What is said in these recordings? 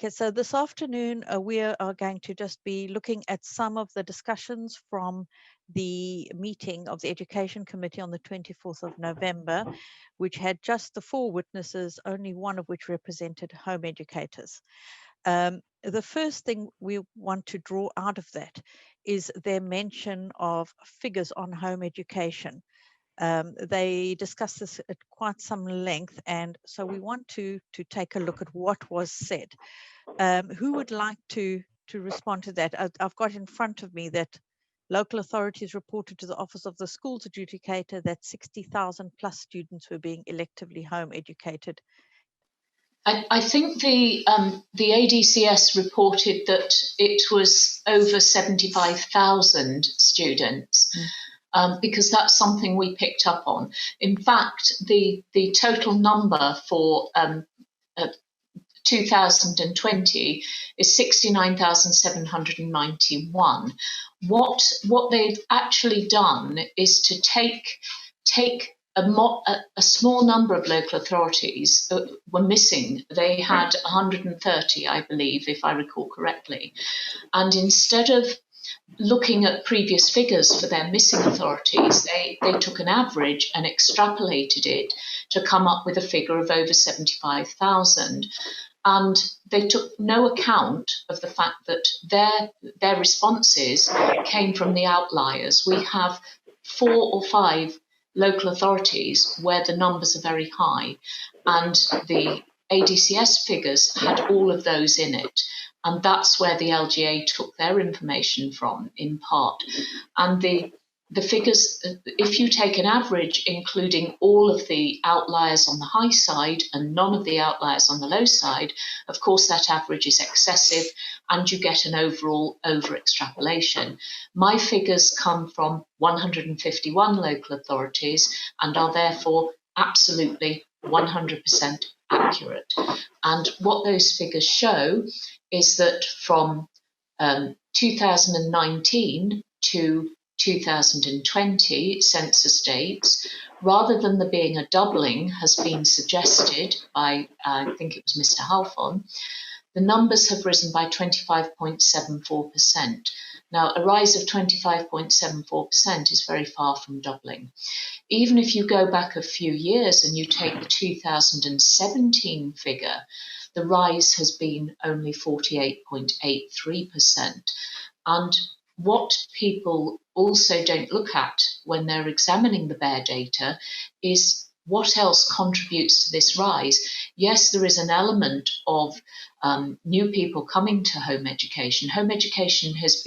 Okay, so this afternoon we are going to just be looking at some of the discussions from the meeting of the Education Committee on the 24th of November, which had just the 4 witnesses, only one of which represented home educators. The first thing we want to draw out of that is their mention of figures on home education. They discussed this at quite some length, and so we want to take a look at what was said. Who would like to respond to that? I've got in front of me that local authorities reported to the Office of the Schools Adjudicator that 60,000 plus students were being electively home educated. I think the ADCS reported that it was over 75,000 students. Because that's something we picked up on. In fact, the total number for 2020 is 69,791. What they've actually done is to take a small number of local authorities were missing. They had 130, I believe, if I recall correctly. And instead of looking at previous figures for their missing authorities, they took an average and extrapolated it to come up with a figure of over 75,000. And they took no account of the fact that their responses came from the outliers. We have 4 or 5 local authorities where the numbers are very high, and the ADCS figures had all of those in it. And that's where the LGA took their information from, in part. And the figures, if you take an average, including all of the outliers on the high side and none of the outliers on the low side, of course that average is excessive and you get an overall over-extrapolation. My figures come from 151 local authorities and are therefore absolutely 100% accurate. And what those figures show is that from 2019 to 2020 census dates, rather than there being a doubling has been suggested by, I think it was Mr. Halfon, the numbers have risen by 25.74%. Now, a rise of 25.74% is very far from doubling. Even if you go back a few years and you take the 2017 figure, the rise has been only 48.83%. And what people also don't look at when they're examining the BEAR data is what else contributes to this rise. Yes, there is an element of new people coming to home education. Home education has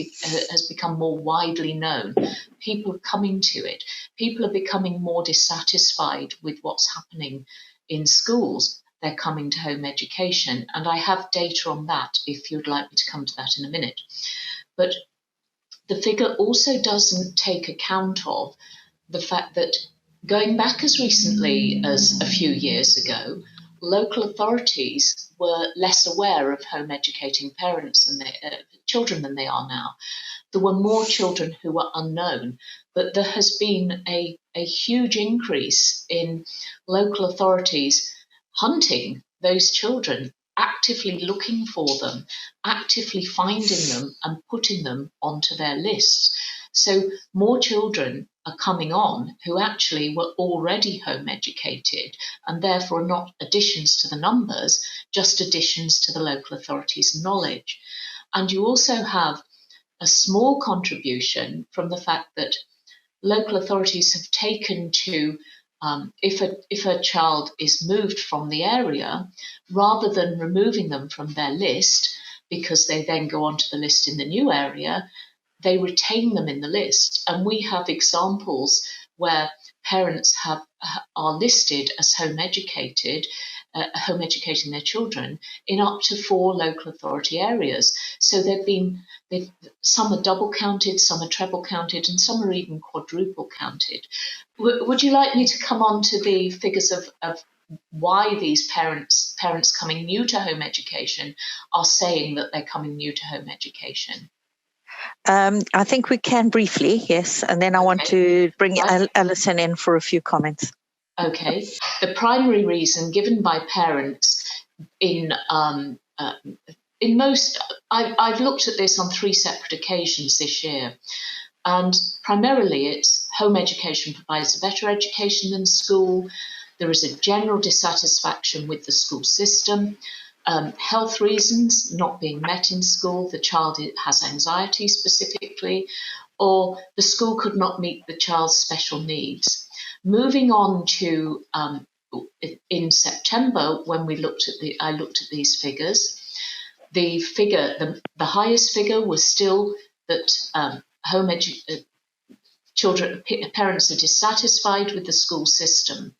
become more widely known. People are coming to it. People are becoming more dissatisfied with what's happening in schools. They're coming to home education. And I have data on that if you'd like me to come to that in a minute. But the figure also doesn't take account of the fact that going back as recently as a few years ago, local authorities were less aware of home educating parents and children than they are now. There were more children who were unknown, but there has been a huge increase in local authorities hunting those children, actively looking for them, actively finding them and putting them onto their lists. So more children are coming on who actually were already home educated and therefore not additions to the numbers, just additions to the local authorities' knowledge. And you also have a small contribution from the fact that local authorities have taken to if a child is moved from the area, rather than removing them from their list because they then go onto the list in the new area, they retain them in the list. And we have examples where parents are listed as home educating their children in up to 4 local authority areas. So some are double counted, some are treble counted, and some are even quadruple counted. Would you like me to come on to the figures of why these parents coming new to home education are saying that they're coming new to home education? I think we can briefly, yes, and then I want to bring Alison in for a few comments. Okay. The primary reason given by parents in I've looked at this on 3 separate occasions this year, and primarily it's home education provides a better education than school. There is a general dissatisfaction with the school system. Health reasons not being met in school, the child has anxiety specifically, or the school could not meet the child's special needs. Moving on to in September, when I looked at these figures, the highest figure was still that parents are dissatisfied with the school system.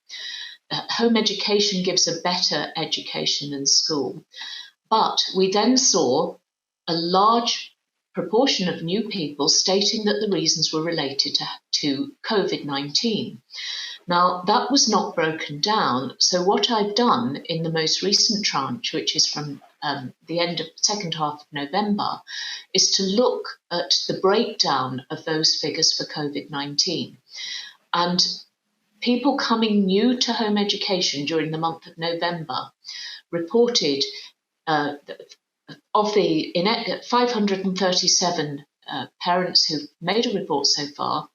Home education gives a better education than school. But we then saw a large proportion of new people stating that the reasons were related to COVID-19. Now, that was not broken down. So what I've done in the most recent tranche, which is from the end of the second half of November, is to look at the breakdown of those figures for COVID-19. And people coming new to home education during the month of November reported of the 537 parents who've made a report so far,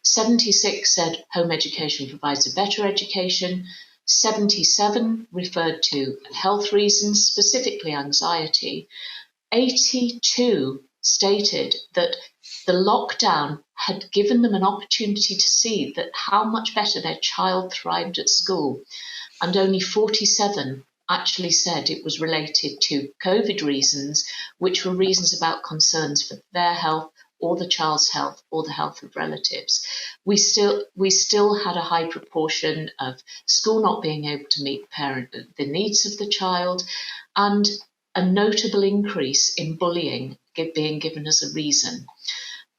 76 said home education provides a better education, 77 referred to health reasons, specifically anxiety, 82 stated that the lockdown had given them an opportunity to see that how much better their child thrived at school, and only 47 actually said it was related to COVID reasons, which were reasons about concerns for their health or the child's health or the health of relatives. We still had a high proportion of school not being able to meet the needs of the child, and a notable increase in bullying being given as a reason.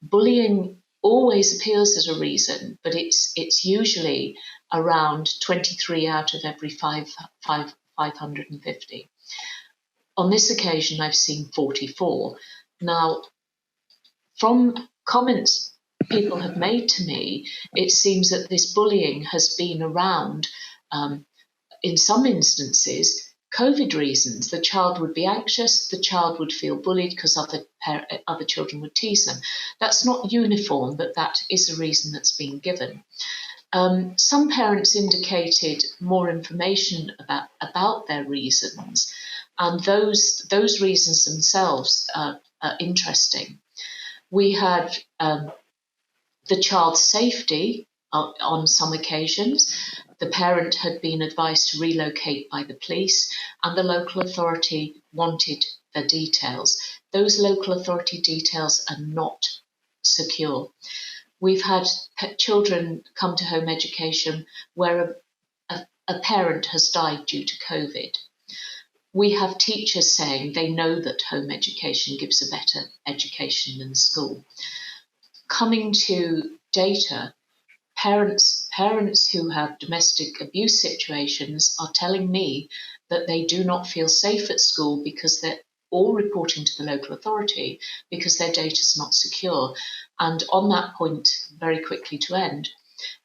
Bullying always appears as a reason, but it's usually around 23 out of every 550. On this occasion, I've seen 44. Now, from comments people have made to me, it seems that this bullying has been around, in some instances, COVID reasons. The child would be anxious, the child would feel bullied because other children would tease them. That's not uniform, but that is a reason that's been given. Some parents indicated more information about their reasons, and those reasons themselves are interesting. We had the child's safety on some occasions. The parent had been advised to relocate by the police, and the local authority wanted the details. Those local authority details are not secure. We've had children come to home education where a parent has died due to COVID. We have teachers saying they know that home education gives a better education than school. Coming to data, parents who have domestic abuse situations are telling me that they do not feel safe at school because they're all reporting to the local authority because their data is not secure. And on that point, very quickly to end,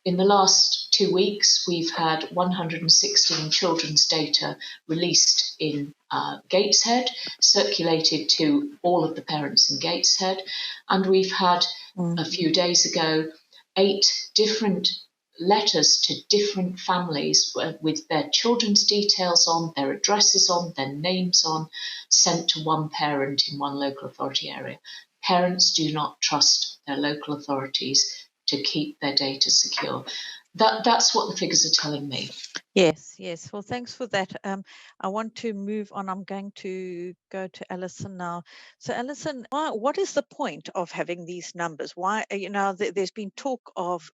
in the last 2 weeks, we've had 116 children's data released in Gateshead, circulated to all of the parents in Gateshead. And we've had, a few days ago, 8 different letters to different families with their children's details on, their addresses on, their names on, sent to one parent in one local authority area. Parents do not trust their local authorities to keep their data secure. That's what the figures are telling me. Yes. Well, thanks for that. I want to move on. I'm going to go to Alison now. So, Alison, what is the point of having these numbers? Why, there's been talk of,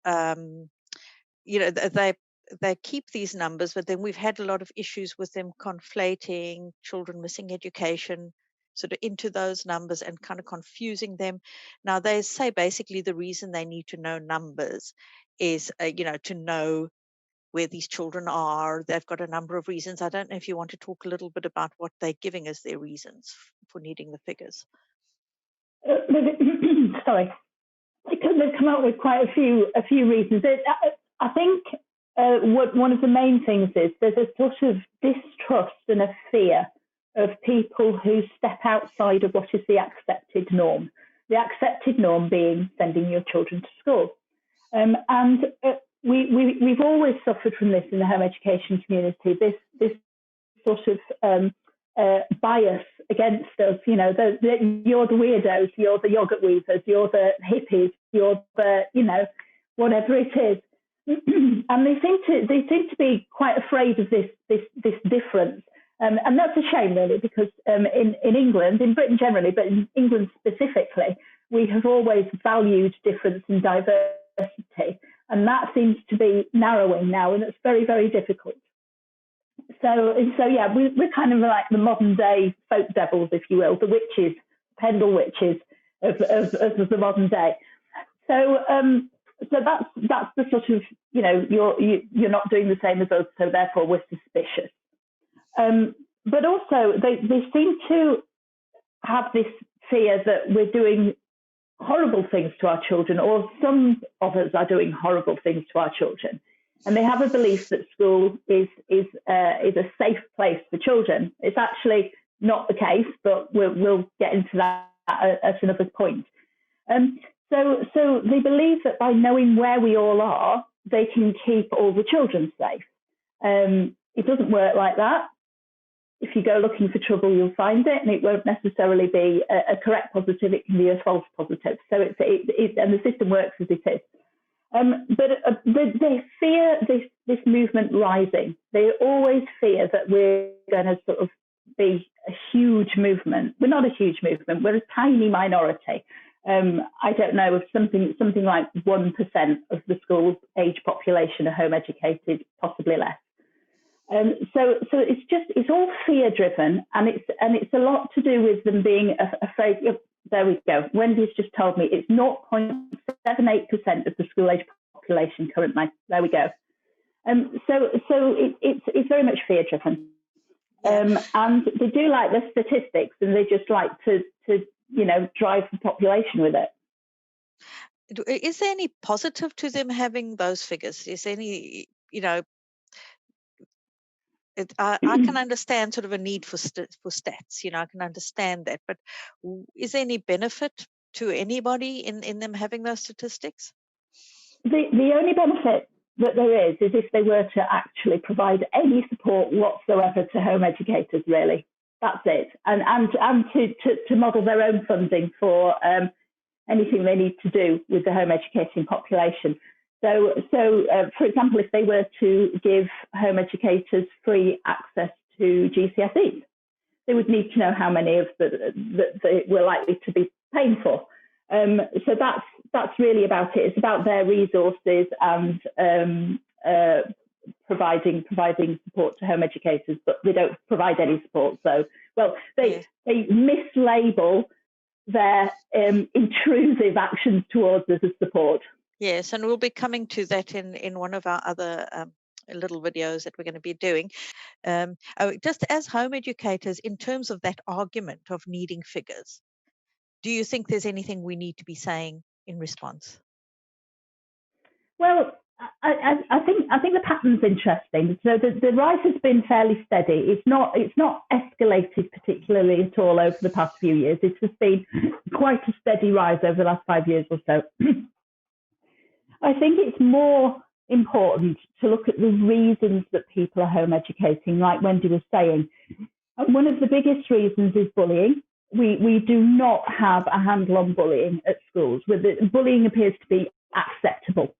they keep these numbers, but then we've had a lot of issues with them conflating children missing education sort of into those numbers and kind of confusing them. Now, they say basically the reason they need to know numbers is, to know where these children are. They've got a number of reasons. I don't know if you want to talk a little bit about what they're giving as their reasons for needing the figures. Sorry, they've come up with quite a few reasons. I think one of the main things is there's a sort of distrust and a fear of people who step outside of what is the accepted norm. The accepted norm being sending your children to school. We've always suffered from this in the home education community, this sort of bias against us, you know, you're the weirdos, you're the yogurt weavers, you're the hippies, you're the, you know, whatever it is. And they seem to be quite afraid of this difference. And that's a shame, really, because in England, in Britain generally, but in England specifically, we have always valued difference and diversity. And that seems to be narrowing now, and it's very, very difficult. So yeah, we're kind of like the modern day folk devils, if you will, the witches, Pendle witches of the modern day. So that's the sort of, you know, you're not doing the same as us, so therefore we're suspicious. But also they seem to have this fear that we're doing horrible things to our children, or some of us are doing horrible things to our children. And they have a belief that school is a safe place for children. It's actually not the case, but we'll get into that at another point. So they believe that by knowing where we all are, they can keep all the children safe. It doesn't work like that. If you go looking for trouble, you'll find it, and it won't necessarily be a correct positive. It can be a false positive. So and the system works as it is. But they fear this movement rising. They always fear that we're going to sort of be a huge movement. We're not a huge movement. We're a tiny minority. I don't know, if something like 1% of the school age population are home educated, possibly less. So it's all fear driven, and it's a lot to do with them being afraid. There we go. Wendy's just told me it's 0.78% of the school age population currently. There we go. So it's very much fear driven, and they do like the statistics, and they just like to you know, drive the population with it. Is there any positive to them having those figures? Is there any, you know, I can understand sort of a need for stats, you know, I can understand that, but is there any benefit to anybody in them having those statistics? The only benefit that there is if they were to actually provide any support whatsoever to home educators, really. That's it. And to model their own funding for anything they need to do with the home educating population. So for example, if they were to give home educators free access to GCSEs, they would need to know how many of that they were likely to be paying for. So that's really about it. It's about their resources and providing support to home educators, but they don't provide any support. So, well, they mislabel their intrusive actions towards us as support. Yes, and we'll be coming to that in one of our other little videos that we're going to be doing. Just as home educators, in terms of that argument of needing figures, do you think there's anything we need to be saying in response? Well, I think the pattern's interesting. So the rise has been fairly steady. It's not escalated particularly at all over the past few years. It's just been quite a steady rise over the last 5 years or so. I think it's more important to look at the reasons that people are home educating, like Wendy was saying. And one of the biggest reasons is bullying. We do not have a handle on bullying at schools. Bullying appears to be acceptable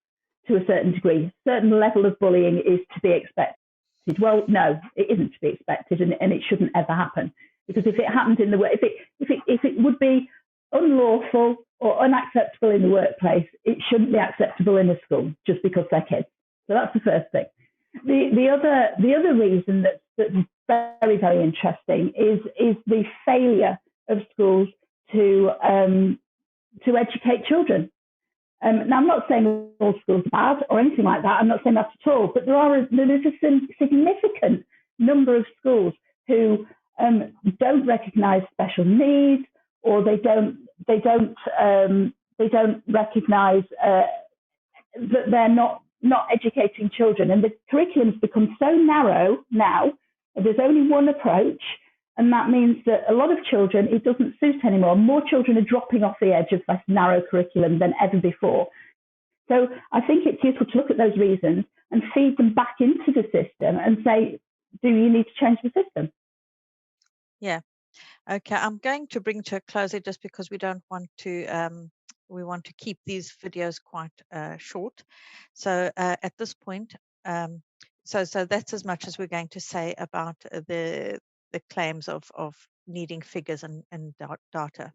to a certain degree. A certain level of bullying is to be expected. Well, no, it isn't to be expected, and it shouldn't ever happen. Because if it happened in the way, if it would be unlawful or unacceptable in the workplace, it shouldn't be acceptable in a school just because they're kids. So that's the first thing. The other reason that's very, very interesting is the failure of schools to educate children. Now, I'm not saying all schools are bad or anything like that. I'm not saying that at all. But there is a significant number of schools who don't recognise special needs, or they don't recognise that they're not educating children. And the curriculum's become so narrow now. There's only one approach, And that means that a lot of children, it doesn't suit anymore. More children are dropping off the edge of this narrow curriculum than ever before. So I think it's useful to look at those reasons and feed them back into the system and say, do you need to change the system? Yeah. Okay, I'm going to bring to a close here just because we don't want to, we want to keep these videos quite short. So at this point, so that's as much as we're going to say about the claims of needing figures and data.